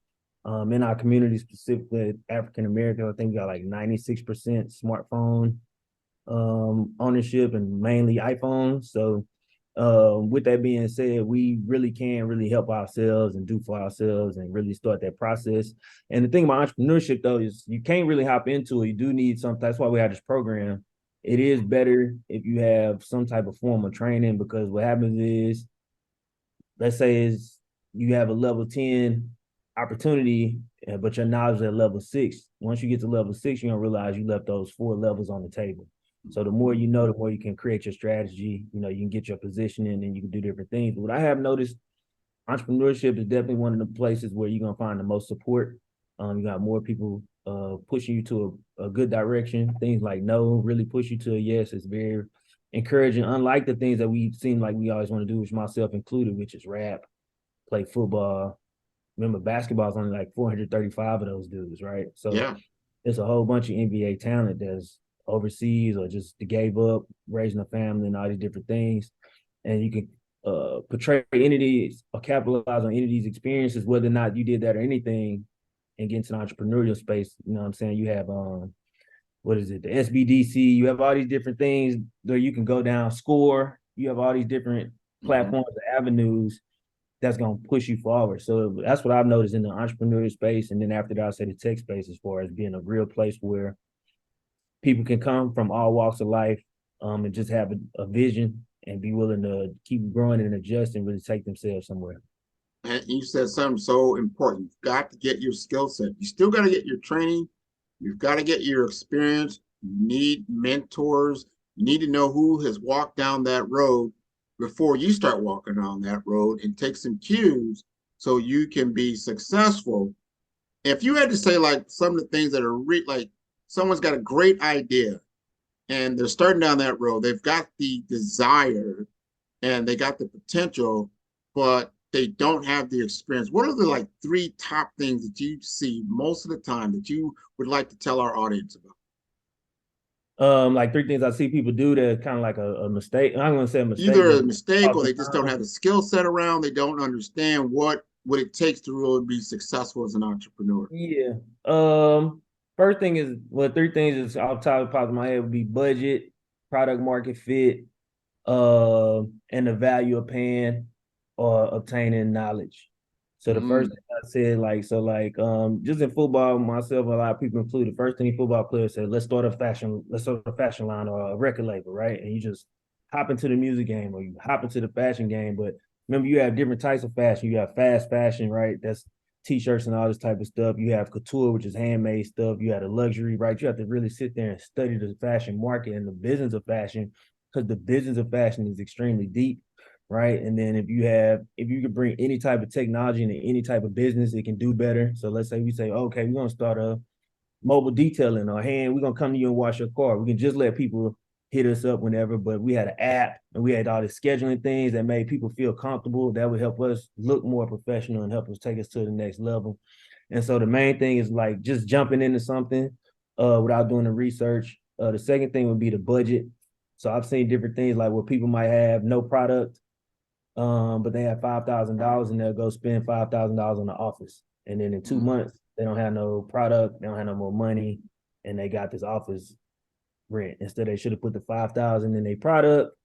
In our community, specifically African American, I think we got like 96% smartphone ownership, and mainly iPhones. So with that being said, we really can really help ourselves and do for ourselves and really start that process. And the thing about entrepreneurship, though, is you can't really hop into it. You do need something. That's why we have this program. It is better if you have some type of form of training, because what happens is, let's say is you have a level 10 opportunity, but your knowledge is at level 6. Once you get to level 6, you're gonna realize you left those 4 levels on the table. So the more you know, the more you can create your strategy. You know, you can get your positioning and you can do different things. But what I have noticed, entrepreneurship is definitely one of the places where you're gonna find the most support. You got more people pushing you to a good direction. Things like no really push you to a yes. It's very encouraging, unlike the things that we seem like we always want to do, which myself included, which is rap, play football. Remember, basketball is only like 435 of those dudes, right? So Yeah. it's a whole bunch of NBA talent that's overseas or just gave up, raising a family and all these different things. And you can portray entities or capitalize on entities' experiences, whether or not you did that or anything, and get into the entrepreneurial space. You know what I'm saying? You have what is it, the SBDC, you have all these different things where you can go down, score. You have all these different platforms and avenues that's going to push you forward. So that's what I've noticed in the entrepreneurial space. And then after that, I say the tech space, as far as being a real place where people can come from all walks of life and just have a vision and be willing to keep growing and adjust and really take themselves somewhere. And you said something so important. You've got to get your skill set. You still got to get your training. You've got to get your experience. You need mentors. You need to know who has walked down that road before you start walking down that road, and take some cues so you can be successful. If you had to say like some of the things that are like someone's got a great idea and they're starting down that road, they've got the desire and they got the potential, but they don't have the experience. What are the like 3 top things that you see most of the time that you would like to tell our audience about? Like 3 things I see people do that kind of like a mistake. I'm going to say a mistake. Either a mistake or they just don't have the skill set around. They don't understand what it takes to really be successful as an entrepreneur. Yeah. First thing is, 3 things is off the top of my head would be budget, product market fit, and the value of paying or obtaining knowledge. So the first thing I said, just in football, myself, a lot of people include the first thing football players say, let's start a fashion line or a record label, right? And you just hop into the music game or you hop into the fashion game. But remember, you have different types of fashion. You have fast fashion, right? That's t-shirts and all this type of stuff. You have couture, which is handmade stuff. You have the luxury, right? You have to really sit there and study the fashion market and the business of fashion, because the business of fashion is extremely deep, right? And then if you could bring any type of technology into any type of business, it can do better. So let's say we say, okay, we're gonna start a mobile detailing, or hey, we're gonna come to you and wash your car. We can just let people hit us up whenever, but we had an app and we had all the scheduling things that made people feel comfortable. That would help us look more professional and help us take us to the next level. And so the main thing is like just jumping into something without doing the research. The second thing would be the budget. So I've seen different things like where people might have no product, but they have $5,000 and they'll go spend $5,000 on the office. And then in 2 months, they don't have no product, they don't have no more money, and they got this office rent. Instead, they should have put the $5,000 in their product,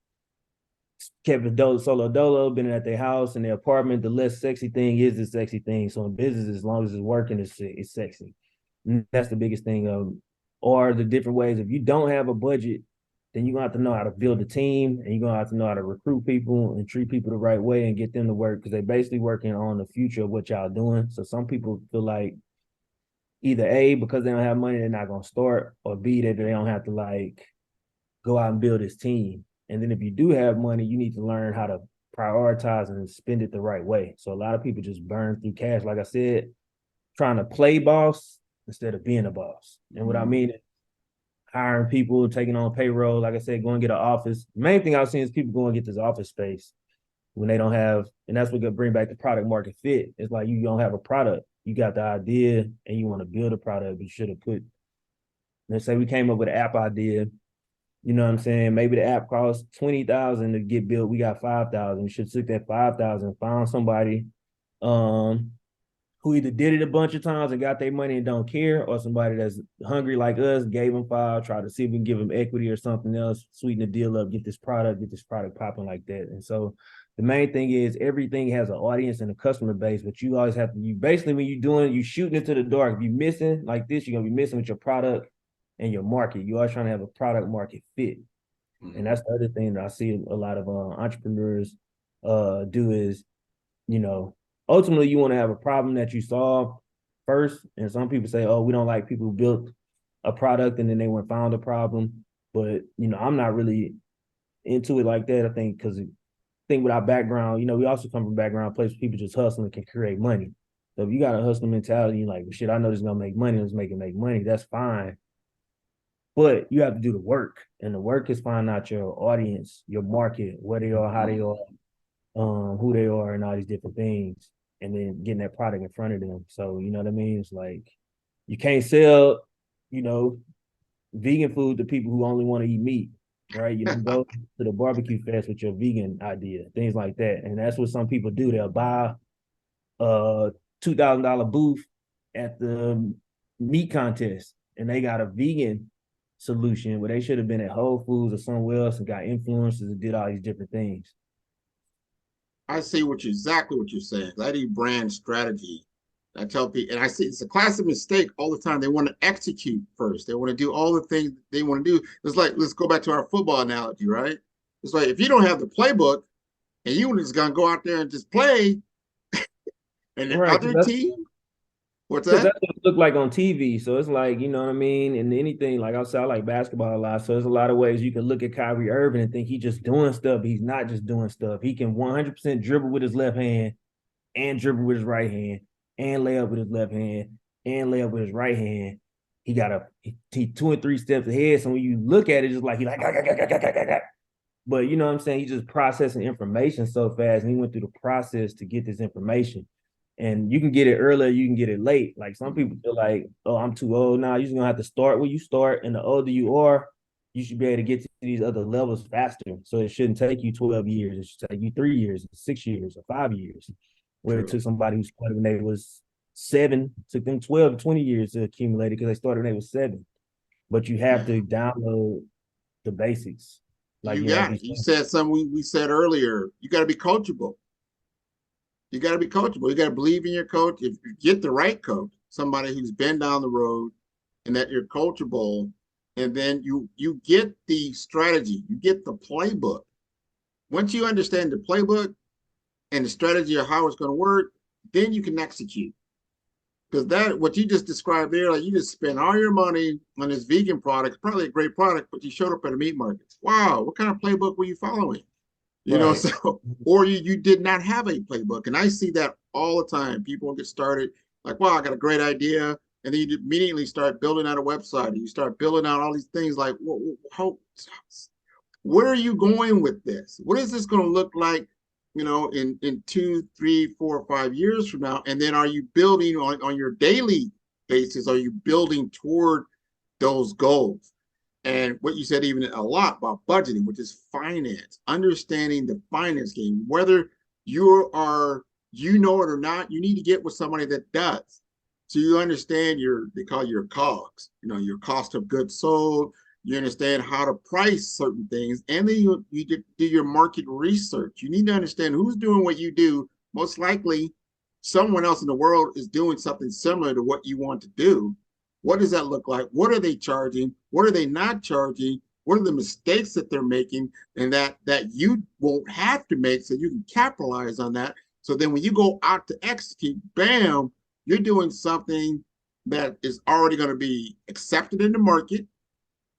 kept it solo dolo, been at their house and their apartment. The less sexy thing is the sexy thing. So in business, as long as it's working, it's sexy. And that's the biggest thing. Or the different ways. If you don't have a budget, then you're gonna have to know how to build a team, and you're gonna have to know how to recruit people and treat people the right way and get them to work, because they're basically working on the future of what y'all doing. So some people feel like either A, because they don't have money, they're not gonna start, or B, that they don't have to like go out and build this team. And then if you do have money, you need to learn how to prioritize and spend it the right way. So a lot of people just burn through cash, like I said, trying to play boss instead of being a boss. And what I mean is hiring people, taking on payroll, like I said, go and get an office. The main thing I've seen is people go and get this office space when they don't have, and that's what could bring back the product market fit. It's like you don't have a product. You got the idea and you want to build a product, but you should have put, let's say we came up with an app idea You know what I'm saying? Maybe the app costs 20,000 to get built. We got 5,000. You should took that 5,000, found somebody who either did it a bunch of times and got their money and don't care, or somebody that's hungry like us, gave them 5, try to see if we can give them equity or something else, sweeten the deal up, get this product popping like that. And so the main thing is everything has an audience and a customer base, but you always have to, you basically, when you're doing, you shooting it to the dark. If you're missing like this, you're gonna be missing with your product and your market. You are trying to have a product market fit. And that's the other thing that I see a lot of entrepreneurs do is, you know, ultimately you want to have a problem that you solve first. And some people say, oh, we don't like people who built a product and then they went found a problem. But, you know, I'm not really into it like that. I think because with our background, you know, we also come from a background place where people just hustle and can create money. So if you got a hustling mentality, you're like, well, shit, I know this is gonna make money, let's make money. That's fine. But you have to do the work. And the work is finding out your audience, your market, where they are, how they are, who they are, and all these different things, and then getting that product in front of them. So, you know what I mean? It's like you can't sell, you know, vegan food to people who only want to eat meat, right? You don't go to the barbecue fest with your vegan idea, things like that. And that's what some people do. They'll buy a $2,000 booth at the meat contest, and they got a vegan solution where they should have been at Whole Foods or somewhere else and got influencers and did all these different things. I see exactly what you're saying. I do brand strategy. I tell people, and I see it's a classic mistake all the time. They want to execute first. They want to do all the things they want to do. It's like, let's go back to our football analogy, right? It's like, if you don't have the playbook and you just going to go out there and just play, and the other team, what's that? That's what it look like on TV. So it's like, you know what I mean? And anything, like outside, like basketball a lot. So there's a lot of ways you can look at Kyrie Irving and think he's just doing stuff. He's not just doing stuff. He can 100% dribble with his left hand and dribble with his right hand and lay up with his left hand and lay up with his right hand. He got he 2 and 3 steps ahead. So when you look at it, it's like, he's like, but you know what I'm saying? He's just processing information so fast. And he went through the process to get this information. And you can get it earlier, you can get it late. Like some people feel like, oh, I'm too old now. You're just gonna have to start where you start. And the older you are, you should be able to get to these other levels faster. So it shouldn't take you 12 years. It should take you 3 years, 6 years, or 5 years. Where it took somebody who started when they was 7, took them 12 to 20 years to accumulate it because they started when they was 7. But you have to download the basics. Like you said something we said earlier. You got to be coachable. You got to be coachable. You got to believe in your coach. If you get the right coach, somebody who's been down the road and that you're coachable, and then you get the strategy, you get the playbook. Once you understand the playbook and the strategy of how it's going to work, then you can execute. Because that, what you just described there, like you just spent all your money on this vegan product, probably a great product, but you showed up at a meat market. Wow, what kind of playbook were you following? You know, so, or you did not have a playbook. And I see that all the time. People get started like, wow, I got a great idea. And then you immediately start building out a website. And you start building out all these things like, where are you going with this? What is this going to look like, you know, in 2, 3, 4, 5 years from now? And then are you building on your daily basis? Are you building toward those goals? And what you said even a lot about budgeting, which is finance, understanding the finance game, whether you know it or not, you need to get with somebody that does. So you understand they call your COGS, you know, your cost of goods sold. You understand how to price certain things, and then you do your market research. You need to understand who's doing what you do. Most likely, someone else in the world is doing something similar to what you want to do. What does that look like? What are they charging? What are they not charging? What are the mistakes that they're making, and that you won't have to make, so you can capitalize on that. So then when you go out to execute, bam, you're doing something that is already going to be accepted in the market,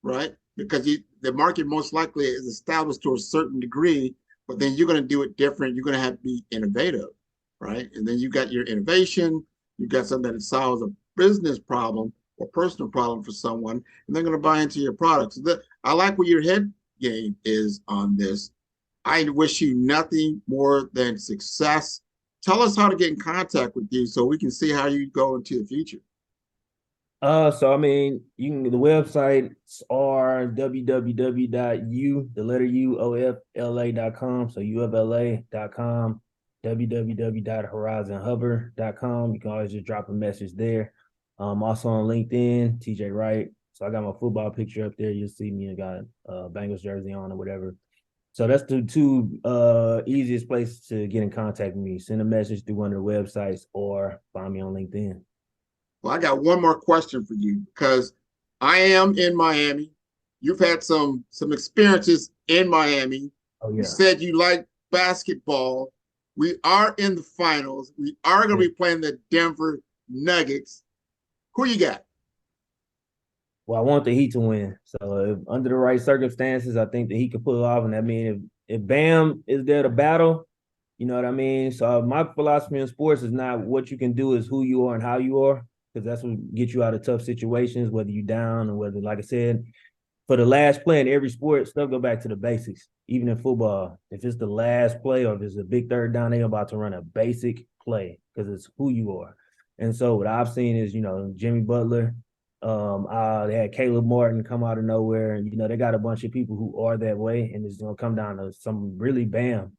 right? Because the market most likely is established to a certain degree, but then you're going to do it different. You're going to have to be innovative, right? And then you got your innovation. You got something that solves a business problem or personal problem for someone, and they're going to buy into your products. I like where your head game is on this. I wish you nothing more than success. Tell us how to get in contact with you so we can see how you go into the future. So I mean, you can the websites are www.u the letter UOFLA.com. So UFLA.com, www.horizonhover.com. You can always just drop a message there. Also on LinkedIn, TJ Wright. So I got my football picture up there. You'll see me. I got Bengals jersey on or whatever. So that's the two easiest places to get in contact with me. Send a message through one of the websites or find me on LinkedIn. Well, I got one more question for you because I am in Miami. You've had some experiences in Miami. Oh You yeah. said you like basketball. We are in the finals. We are going to be playing the Denver Nuggets. Who you got? Well, I want the Heat to win. So if under the right circumstances, I think the Heat could pull it off. And I mean, if Bam is there to battle, you know what I mean? So my philosophy in sports is not what you can do, is who you are and how you are, because that's what gets you out of tough situations, whether you're down or whether, like I said, for the last play in every sport, stuff go back to the basics. Even in football, if it's the last play or if it's a big third down, they're about to run a basic play because it's who you are. And so what I've seen is, Jimmy Butler, they had Caleb Martin come out of nowhere, and they got a bunch of people who are that way, and it's gonna come down to some really Bam.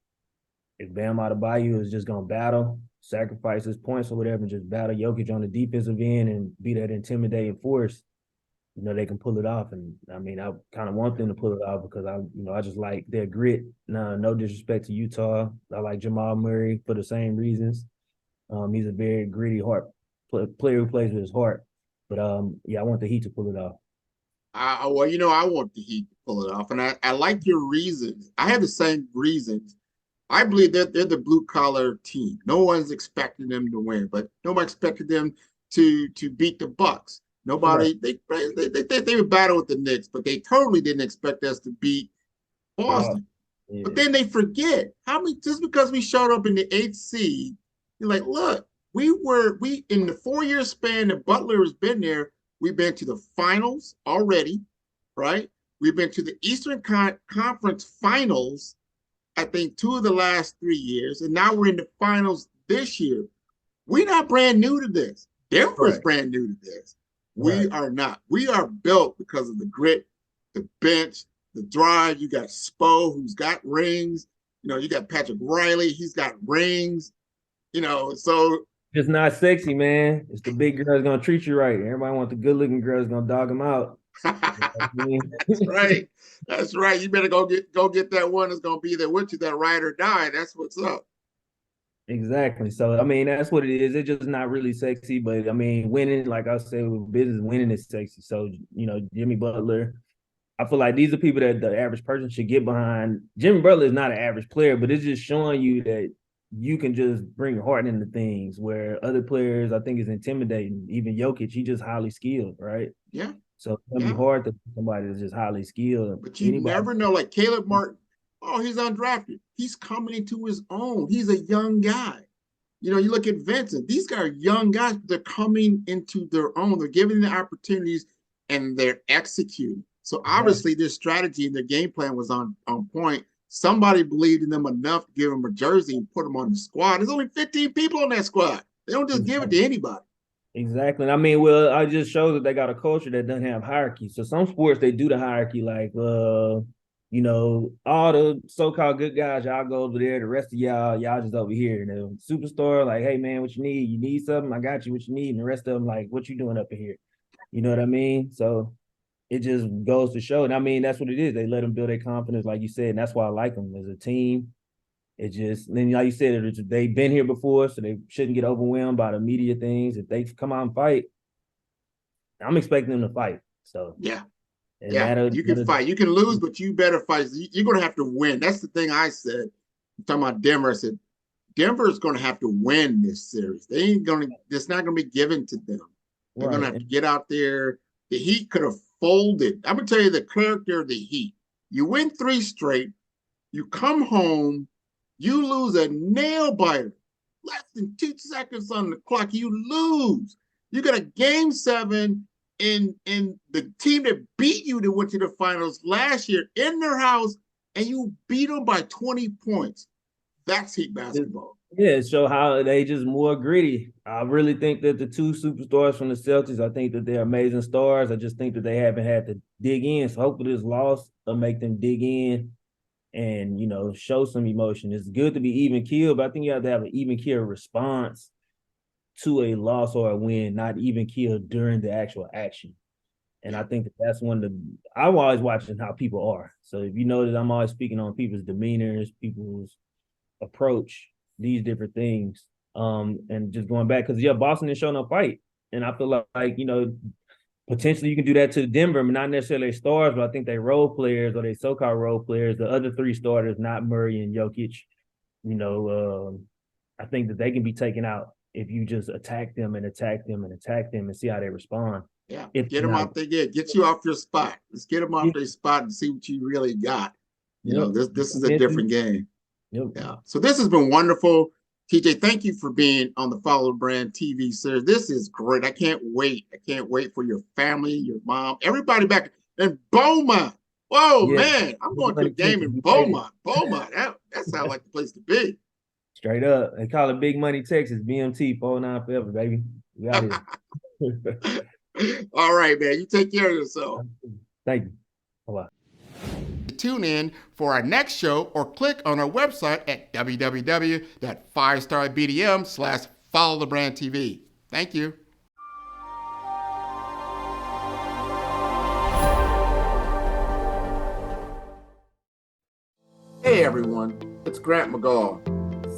If Bam Adebayo is just gonna battle, sacrifice his points or whatever, and just battle Jokic on the defensive end and be that intimidating force, they can pull it off. And I mean, I kind of want them to pull it off because I just like their grit. No disrespect to Utah. I like Jamal Murray for the same reasons. He's a very gritty player who plays with his heart. But I want the Heat to pull it off. I want the Heat to pull it off, and I like your reasons. I have the same reasons. I believe that they're the blue collar team. No one's expecting them to win, but nobody expected them to beat the Bucks. Nobody they would battle with the Knicks, but they totally didn't expect us to beat Boston. Yeah. But then they forget just because we showed up in the 8th seed, you're like, look, we in the 4-year span that Butler has been there, we've been to the finals already, right? We've been to the Eastern Conference Finals, I think 2 of the last 3 years, and now we're in the finals this year. We're not brand new to this. Denver's brand new to this. We are not. We are built because of the grit, the bench, the drive. You got Spo, who's got rings. You got Patrick Riley. He's got rings. So it's not sexy, man. It's the big girl that's gonna treat you right. Everybody wants the good-looking girl that's gonna dog them out. That's right. That's right. You better go get that one that's gonna be there with you, that ride or die. That's what's up. Exactly. So I mean, that's what it is. It's just not really sexy, but I mean, winning, like I said, with business, winning is sexy. So Jimmy Butler, I feel like these are people that the average person should get behind. Jimmy Butler is not an average player, but it's just showing you that you can just bring heart into things where other players, I think, is intimidating. Even Jokic, he's just highly skilled, right? Yeah. So it's gonna be hard to somebody that's just highly skilled. But you never know. Like Caleb Martin, he's undrafted. He's coming into his own. He's a young guy. You look at Vincent. These guys are young guys, but they're coming into their own. They're giving the opportunities, and they're executing. So obviously, their strategy and their game plan was on point. Somebody believed in them enough to give them a jersey and put them on the squad. There's only 15 people on that squad. They don't just give it to anybody. Exactly. I mean, well, I just showed that they got a culture that doesn't have hierarchy. So some sports, they do the hierarchy, like, all the so-called good guys, y'all go over there. The rest of y'all just over here. And the superstar, like, hey, man, what you need? You need something? I got you what you need. And the rest of them, like, what you doing up in here? You know what I mean? So it just goes to show. And I mean, that's what it is. They let them build their confidence, like you said. And that's why I like them as a team. It just, then like you said, they've been here before, so they shouldn't get overwhelmed by the media things. If they come out and fight, I'm expecting them to fight. So you can fight. You can lose, but you better fight. You're going to have to win. That's the thing I said. I'm talking about Denver. I said, Denver's going to have to win this series. It's not going to be given to them. They're going to have to get out there. The Heat could have folded. I'm going to tell you the character of the Heat. You win 3 straight. You come home. You lose a nail biter. Less than 2 seconds on the clock. You lose. You got a game 7 in the team that beat you that went to the finals last year in their house, and you beat them by 20 points. That's Heat basketball. Yeah, show how they just more gritty. I really think that the two superstars from the Celtics, I think that they're amazing stars. I just think that they haven't had to dig in. So hopefully this loss will make them dig in and, show some emotion. It's good to be even keeled, but I think you have to have an even keel response to a loss or a win, not even keeled during the actual action. And I think that's I'm always watching how people are. So if you notice, I'm always speaking on people's demeanors, people's approach, these different things. And just going back, because Boston didn't show no fight. And I feel like, potentially you can do that to Denver, but not necessarily stars, but I think they role players or they so-called role players, the other three starters, not Murray and Jokic, I think that they can be taken out if you just attack them and see how they respond. Yeah, get them out there. Yeah, get you off your spot. Let's get them off their spot and see what you really got. This is a different game. Yep. Yeah. So this has been wonderful. TJ, thank you for being on the Follow the Brand TV series. This is great. I can't wait. I can't wait for your family, your mom, everybody back in Beaumont. Whoa, man. I'm going to a game in Beaumont. That sounds like the place to be. Straight up. They call it Big Money, Texas. BMT, 49 forever, baby. We out here. All right, man. You take care of yourself. Thank you. Bye-bye. Tune in for our next show or click on our website at www.5starbdm/followthebrandtv. Thank you. Hey everyone, it's Grant McGaugh,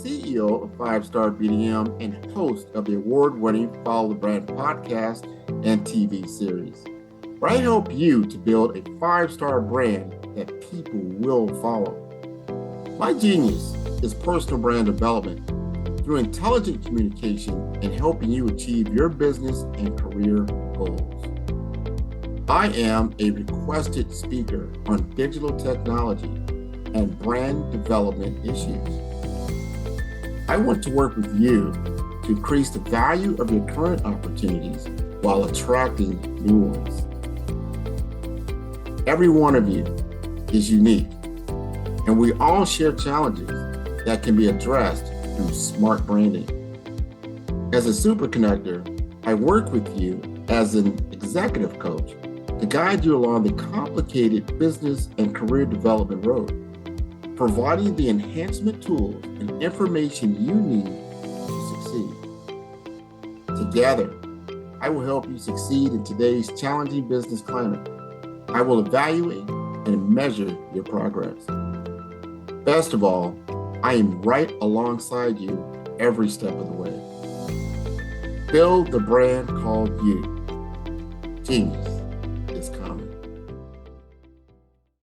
CEO of 5-Star BDM and host of the award-winning Follow the Brand podcast and TV series, where I help you to build a 5-star brand that people will follow. My genius is personal brand development through intelligent communication and helping you achieve your business and career goals. I am a requested speaker on digital technology and brand development issues. I want to work with you to increase the value of your current opportunities while attracting new ones. Every one of you is unique, and we all share challenges that can be addressed through smart branding. As a super connector, I work with you as an executive coach to guide you along the complicated business and career development road, providing the enhancement tools and information you need to succeed. Together, I will help you succeed in today's challenging business climate. I will evaluate and measure your progress. Best of all, I am right alongside you every step of the way. Build the brand called you. Genius.